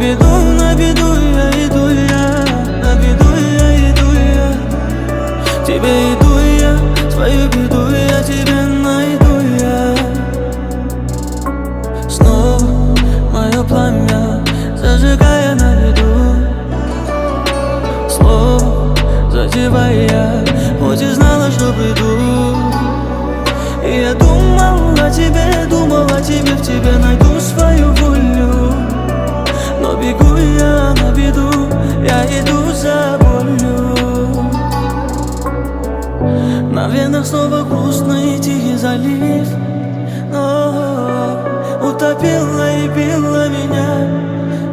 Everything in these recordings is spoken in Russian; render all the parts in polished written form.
беду я иду я, на беду я иду я. Тебе иду я, свою беду я тебе найду я. Снова мое пламя, зажигая на льду. Слово задевая, хоть и знала, что приду. И я думал о тебе, в тебе найду свою волю. Но бегу я на беду, я иду за болью. На венах снова грустный тихий залив, но утопила и била меня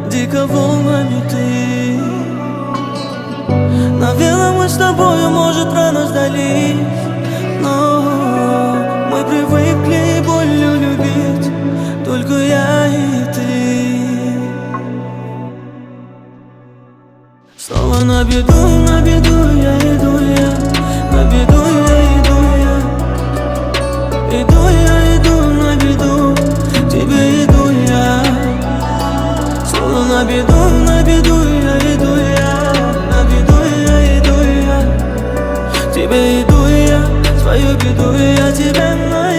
дико волнами ты. Наверное, мы с тобою, может, рано сдались, но мы привыкли болью любить, только я и ты. Снова на беду я иду я, на беду я иду я. Иду я, иду на беду, тебе иду я. Снова на беду я иду я, на беду я иду я. Тебе иду я, свою беду я тебе найду.